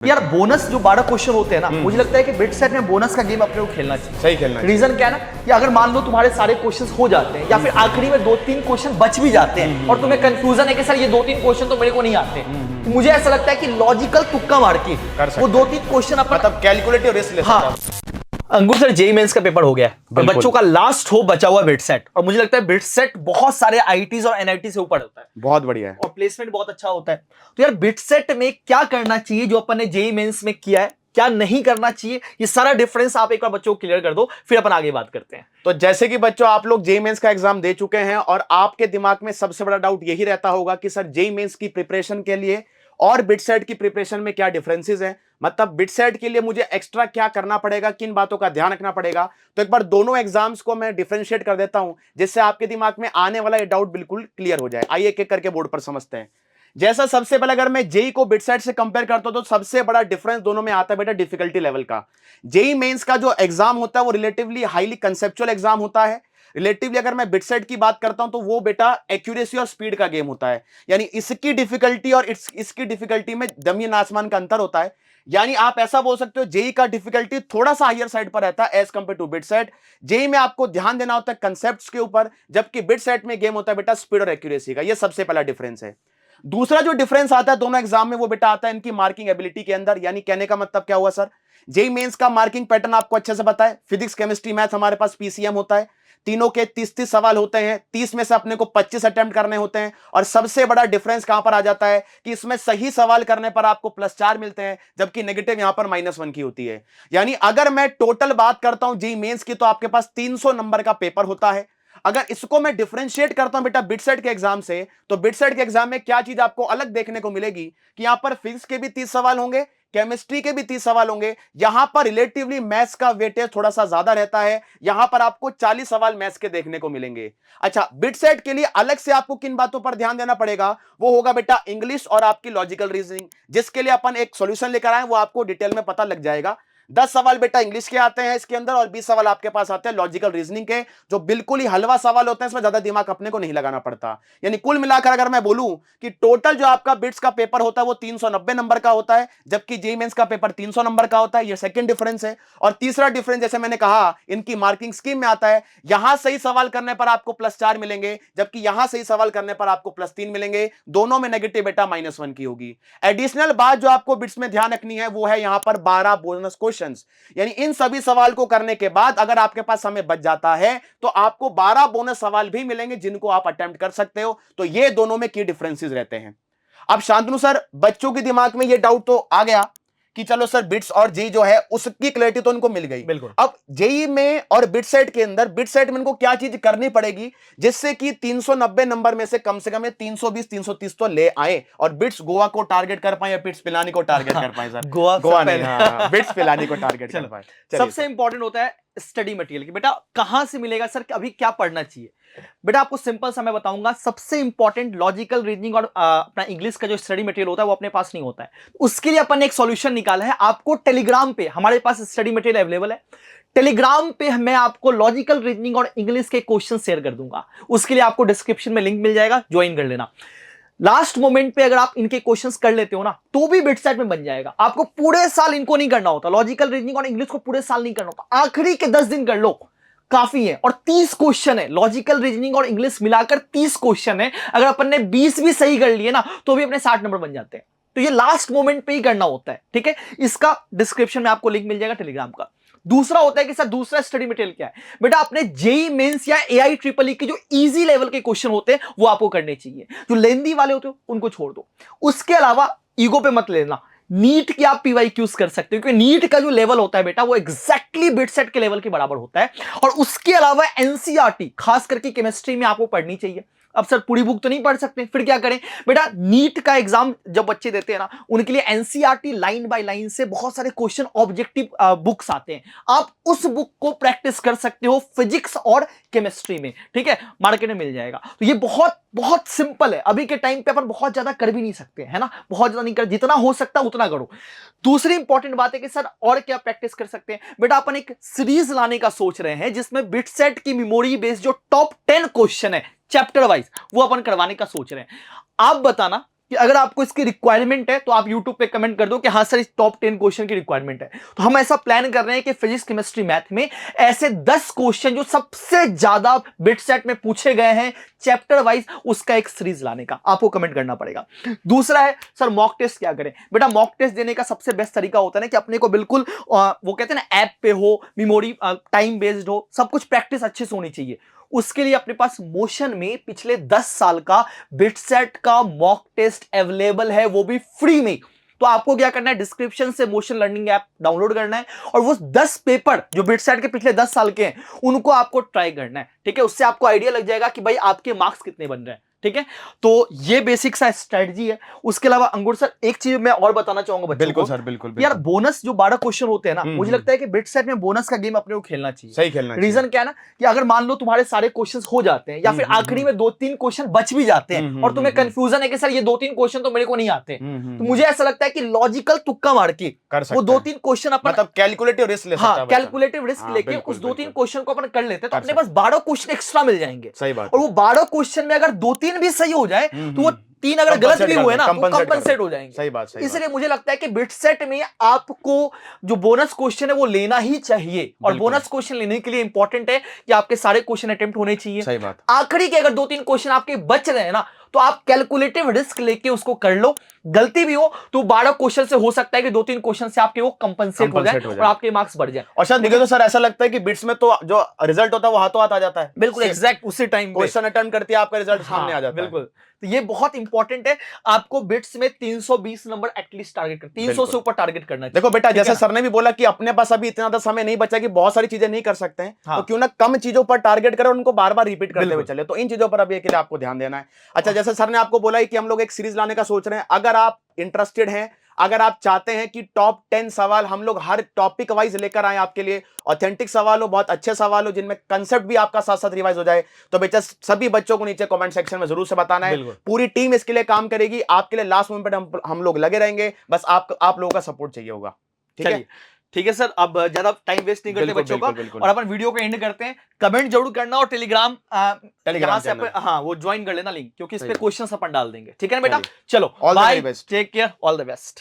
यार बोनस जो 12 क्वेश्चन होते हैं ना, मुझे लगता है कि बिट सेट में बोनस का गेम अपने को खेलना चाहिए। सही खेलना चाहिए। रीजन क्या है ना कि अगर मान लो तुम्हारे सारे क्वेश्चंस हो जाते हैं या फिर आखिरी में 2-3 क्वेश्चन बच भी जाते हैं और तुम्हें कंफ्यूजन है कि सर ये 2-3 क्वेश्चन तो मेरे को नहीं आते, तो मुझे ऐसा लगता है कि लॉजिकल तुक्का मार के वो 2-3 क्वेश्चन अपन मतलब कैलकुलेटिव रिस्क ले सकते हैं। अंकुर सर, जेईई मेंस का पेपर हो गया और बच्चों का लास्ट होप बचा हुआ बिट सेट, और मुझे लगता है बिट सेट बहुत सारे आईआईटीज और एनआईटी से ऊपर होता है, बहुत बढ़िया है और प्लेसमेंट बहुत अच्छा होता है। तो यार बिट सेट में क्या करना चाहिए जो अपन ने जेईई मेंस में किया है, क्या नहीं करना चाहिए, ये सारा डिफरेंस आप एक बार बच्चों को क्लियर कर दो, फिर अपन आगे बात करते हैं। तो जैसे कि बच्चों आप लोग जेईई मेंस का एग्जाम दे चुके हैं और आपके दिमाग में सबसे बड़ा डाउट यही रहता होगा कि सर जेईई मेंस की प्रिपरेशन के लिए और बिट सेट की प्रिपरेशन में क्या डिफरेंसेस हैं, मतलब बिट सेट के लिए मुझे एक्स्ट्रा क्या करना पड़ेगा, किन बातों का ध्यान रखना पड़ेगा। तो एक बार दोनों एग्जाम्स को मैं डिफरेंशिएट कर देता हूं जिससे आपके दिमाग में आने वाला ये डाउट बिल्कुल क्लियर हो जाए। आइए एक एक करके बोर्ड पर समझते हैं। जैसा सबसे पहले अगर मैं जेईई को बिट सेट से कंपेयर करता हूं तो सबसे बड़ा डिफरेंस दोनों में आता है बेटा डिफिकल्टी लेवल का। जेईई मेंस का जो एग्जाम होता है वो रिलेटिवली हाईली कंसेप्चुअल एग्जाम होता है। रिलेटिवली अगर मैं बिट सेट की बात करता हूं तो वो बेटा एक्यूरेसी और स्पीड का गेम होता है, यानी इसकी डिफिकल्टी और इसकी डिफिकल्टी में जमीन आसमान का अंतर होता है। यानी आप ऐसा बोल सकते हो जेईई का डिफिकल्टी थोड़ा सा हायर साइड पर रहता है as compare to BITSAT. JEE में आपको ध्यान देना होता है कंसेप्ट्स के ऊपर, जबकि बिट सेट में गेम होता है बेटा स्पीड और एक्यूरेसी का। यह सबसे पहला डिफरेंस है। दूसरा जो डिफरेंस आता है दोनों एग्जाम में वो बेटा आता है इनकी मार्किंग एबिलिटी के अंदर। यानी कहने का मतलब क्या हुआ सर, जेईई मेंस का मार्किंग पैटर्न आपको अच्छे से पता है। फिजिक्स केमिस्ट्री मैथ हमारे पास पीसीएम होता है, तीनों के 30-30 सवाल होते हैं, 30 में से अपने को 25 अटेम्प्ट करने होते हैं। और सबसे बड़ा डिफरेंस कहां पर आ जाता है कि इसमें सही सवाल करने पर आपको +4 मिलते हैं, जबकि नेगेटिव यहां पर -1 की होती है। यानी अगर मैं टोटल बात करता हूं जेईई मेंस की तो आपके पास 300 नंबर का पेपर होता है। अगर इसको मैं डिफरेंशिएट करता हूं बेटा बिट सेट के एग्जाम से, तो बिट सेट के एग्जाम में क्या चीज आपको अलग देखने को मिलेगी कि यहां पर फिजिक्स के भी 30 सवाल होंगे, केमिस्ट्री के भी 30 सवाल होंगे। यहां पर रिलेटिवली मैथ्स का वेटेज थोड़ा सा ज्यादा रहता है, यहां पर आपको 40 सवाल मैथ्स के देखने को मिलेंगे। अच्छा, बिट सेट के लिए अलग से आपको किन बातों पर ध्यान देना पड़ेगा, वो होगा बेटा इंग्लिश और आपकी लॉजिकल रीजनिंग, जिसके लिए अपन एक सॉल्यूशन लेकर आए, वो आपको डिटेल में पता लग जाएगा। 10 सवाल बेटा इंग्लिश के आते हैं इसके अंदर और 20 सवाल आपके पास आते हैं लॉजिकल रीजनिंग के, जो बिल्कुल ही हलवा सवाल होते हैं, इसमें ज्यादा दिमाग अपने को नहीं लगाना पड़ता। यानी कुल मिलाकर अगर मैं बोलूं कि टोटल जो आपका बिट्स का पेपर होता है वो 390 नंबर का होता है, जबकि जेईई मेंस का पेपर 300 नंबर का होता है। ये सेकंड डिफरेंस है। और तीसरा डिफरेंस जैसे मैंने कहा इनकी मार्किंग स्कीम में आता है। यहां सही सवाल करने पर आपको +4 मिलेंगे, जबकि यहां सही सवाल करने पर आपको +3 मिलेंगे। दोनों में नेगेटिव बेटा -1 की होगी। एडिशनल बात जो आपको बिट्स में ध्यान रखनी है वो है यहां पर 12 बोनस क्वेश्चंस। यानी इन सभी सवाल को करने के बाद अगर आपके पास समय बच जाता है तो आपको 12 बोनस सवाल भी मिलेंगे जिनको आप अटेम्प्ट कर सकते हो। तो ये दोनों में की डिफरेंसेस रहते हैं। अब शांतनु सर, बच्चों के दिमाग में ये डाउट तो आ गया कि चलो सर बिट्स और जेईई जो है उसकी क्लैरिटी तो उनको मिल गई। बिल्कुल। अब जेईई में और बिट सेट के अंदर, बिट सेट में इनको क्या चीज करनी पड़ेगी जिससे कि 390 नंबर में से कम ये 320-330 तो ले आए और बिट्स गोवा को टारगेट कर पाए या बिट्स पिलानी को टारगेट कर पाए सर। गोवा नहीं, हाँ, बिट्स पिलानी को टारगेट कर पाए। सबसे इंपॉर्टेंट होता है स्टडी मटेरियल की, बेटा कहां से मिलेगा सर, अभी क्या पढ़ना चाहिए। बेटा आपको सिंपल सा मैं बताऊंगा, सबसे इंपॉर्टेंट लॉजिकल रीजनिंग और अपना इंग्लिश का जो स्टडी मटेरियल होता है वो अपने पास नहीं होता है। उसके लिए अपन ने एक सॉल्यूशन निकाला है। आपको टेलीग्राम पे हमारे पास स्टडी मटेरियल अवेलेबल है। टेलीग्राम पे मैं आपको लॉजिकल रीजनिंग और इंग्लिश के क्वेश्चन शेयर कर दूंगा। उसके लिए आपको डिस्क्रिप्शन में लिंक मिल जाएगा, ज्वाइन कर लेना। लास्ट मोमेंट पे अगर आप इनके क्वेश्चंस कर लेते हो ना तो भी बिट सेट में बन जाएगा। आपको पूरे साल इनको नहीं करना होता, लॉजिकल रीजनिंग और इंग्लिश को पूरे साल नहीं करना होता, आखिरी के 10 दिन कर लो काफी है। और 30 क्वेश्चन है, लॉजिकल रीजनिंग और इंग्लिश मिलाकर 30 क्वेश्चन है। अगर अपन ने 20 भी सही कर लिए ना तो भी अपने 60 नंबर बन जाते हैं। तो ये लास्ट मोमेंट पे ही करना होता है, ठीक है। इसका डिस्क्रिप्शन में आपको लिंक मिल जाएगा टेलीग्राम का। दूसरा होता है कि सर दूसरा स्टडी मटेरियल क्या है, बेटा अपने जेईई मेंस या एआई ट्रिपल ई के जो इजी लेवल के क्वेश्चन होते हैं वो आपको करने चाहिए। जो लेंदी वाले होते हो उनको छोड़ दो। उसके अलावा ईगो पे मत लेना, नीट की आप पीवाईक्यूज कर सकते हो, क्योंकि नीट का जो लेवल होता है बेटा वो एग्जैक्टली बिट सेट के लेवल के बराबर होता है। और उसके अलावा एनसीईआरटी खास करके केमिस्ट्री में आपको पढ़नी चाहिए। अब सर पूरी बुक तो नहीं पढ़ सकते, फिर क्या करें बेटा, नीट का एग्जाम जब बच्चे देते हैं ना उनके लिए एनसीईआरटी लाइन बाय लाइन से बहुत सारे क्वेश्चन ऑब्जेक्टिव बुक्स आते हैं। आप उस बुक को प्रैक्टिस कर सकते हो फिजिक्स और केमिस्ट्री में, ठीक है, मार्केट में मिल जाएगा। तो ये बहुत बहुत सिंपल है। अभी के टाइम पे अपन बहुत ज्यादा कर भी नहीं सकते, है ना, बहुत ज्यादा नहीं कर, जितना हो सकता उतना करो। दूसरी इंपॉर्टेंट बात है कि सर और क्या प्रैक्टिस कर सकते हैं, बेटा अपन एक सीरीज लाने का सोच रहे हैं जिसमें बिट सेट की मेमोरी बेस्ड जो टॉप 10 क्वेश्चन है चैप्टर वाइज वो अपन करवाने का सोच रहे हैं। आप बताना कि अगर आपको इसकी रिक्वायरमेंट है तो आप YouTube पे कमेंट कर दो कि हाँ सर इस टॉप 10 क्वेश्चन की रिक्वायरमेंट है। तो हम ऐसा प्लान कर रहे हैं कि फिजिक्स केमिस्ट्री मैथ में ऐसे 10 क्वेश्चन जो सबसे ज्यादा बिट सेट में पूछे गए हैं चैप्टर वाइज, उसका एक सीरीज लाने का आपको कमेंट करना पड़ेगा। दूसरा है सर मॉक टेस्ट क्या करें। बेटा मॉक टेस्ट देने का सबसे बेस्ट तरीका होता है ना कि अपने को बिल्कुल वो कहते हैं ना ऐप पे हो, मेमोरी टाइम बेस्ड हो, सब कुछ प्रैक्टिस अच्छे से होनी चाहिए। उसके लिए अपने पास मोशन में पिछले 10 साल का बिटसेट का मॉक टेस्ट अवेलेबल है, वो भी फ्री में। तो आपको क्या करना है, डिस्क्रिप्शन से मोशन लर्निंग ऐप डाउनलोड करना है और वो 10 पेपर जो बिटसेट के पिछले 10 साल के हैं उनको आपको ट्राई करना है, ठीक है। उससे आपको आइडिया लग जाएगा कि भाई आपके मार्क्स कितने बन रहे हैं, ठीक है। तो ये बेसिक सा स्ट्रेटजी है। उसके अलावा अंकुर सर एक चीज मैं और बताना चाहूंगा बच्चों बिल्कुल को। सर, बिल्कुल यार बोनस जो 12 क्वेश्चन होते हैं ना, मुझे लगता है कि बिटसेट में बोनस का गेम अपने को खेलना चाहिए। सही खेलना चाहिए। रीजन क्या है ना कि अगर मान लो तुम्हारे सारे क्वेश्चंस हो जाते हैं या फिर आखिरी में 2-3 क्वेश्चन बच भी जाते हैं और तुम्हें कंफ्यूजन है कि सर ये 2-3 क्वेश्चन तो मेरे को नहीं आते, तो मुझे ऐसा लगता है कि लॉजिकल तुक्का मार के कर सकते वो हैं। 2-3 क्वेश्चन अपन मतलब कैलकुलेटिव रिस्क ले सकता है हाँ बच्चा। कैलकुलेटिव रिस्क हाँ, लेके बिल्कुल, उस 2-3 बिल्कुल। क्वेश्चन को अपन कर लेते हैं तो कर अपने पास 12 क्वेश्चन एक्स्ट्रा मिल जाएंगे। सही बात। और वो 12 क्वेश्चन में अगर 2-3 भी सही हो जाए तो वो 3 अगर गलत भी हुए ना तो कंपनसेट हो जाएंगे। सही बात, सही इसलिए मुझे लगता है कि बिटसेट में आपको जो बोनस क्वेश्चन है वो लेना ही चाहिए और बोनस क्वेश्चन लेने के लिए इंपॉर्टेंट है कि आपके सारे क्वेश्चन अटेम्प्ट होने चाहिए। सही बात। आखिरी के अगर 2-3 क्वेश्चन आपके बच रहे हैं ना तो आप कैलकुलेटिव रिस्क लेके उसको कर लो, गलती भी हो तो 12 क्वेश्चन से हो सकता है कि 2-3 क्वेश्चन से आपके वो कंपनसेट हो जाए और आपके मार्क्स बढ़ जाए। और शायद मुझे तो सर ऐसा लगता है कि बिट्स में तो जो रिजल्ट होता है वो हाथों हाथ आ जाता है। बिल्कुल एग्जैक्ट उसी टाइम क्वेश्चन अटेम्प्ट करती है आपका रिजल्ट सामने आ जाता है। बिल्कुल। तो ये बहुत इंपॉर्टेंट है, आपको बिट्स में 320 नंबर एटलीस्ट टारगेट कर 300 से ऊपर टारगेट करना चाहिए। देखो बेटा जैसे सर ने भी बोला कि अपने पास अभी इतना ज्यादा समय नहीं बचा कि बहुत सारी चीजें नहीं कर सकते हैं, तो क्यों ना कम चीजों पर टारगेट करें और उनको बार बार रिपीट करते हुए चले। तो इन चीजों पर अभी के लिए आपको ध्यान देना है। अच्छा जैसे सर ने आपको बोला कि हम लोग एक सीरीज लाने का सोच रहे हैं, अगर आप इंटरेस्टेड हैं, अगर आप चाहते हैं कि टॉप 10 सवाल हम लोग हर टॉपिक वाइज लेकर आए आपके लिए, ऑथेंटिक सवाल हो, बहुत अच्छे सवाल हो जिनमें कंसेप्ट भी आपका साथ साथ रिवाइज हो जाए, तो बेटा सभी बच्चों को नीचे कमेंट सेक्शन में जरूर से बताना है। पूरी टीम इसके लिए काम करेगी, आपके लिए लास्ट मोमेंट पर हम लोग लगे रहेंगे, बस आप लोगों का सपोर्ट चाहिए होगा। ठीक है, ठीक है सर। अब ज्यादा टाइम वेस्ट नहीं करते बच्चों का और अपन वीडियो को एंड करते हैं। कमेंट जरूर करना और टेलीग्राम से हाँ वो ज्वाइन कर लेना लिंक, क्योंकि इस पे क्वेश्चंस अपन डाल देंगे। ठीक है ना बेटा, चलो bye, take care, all the best.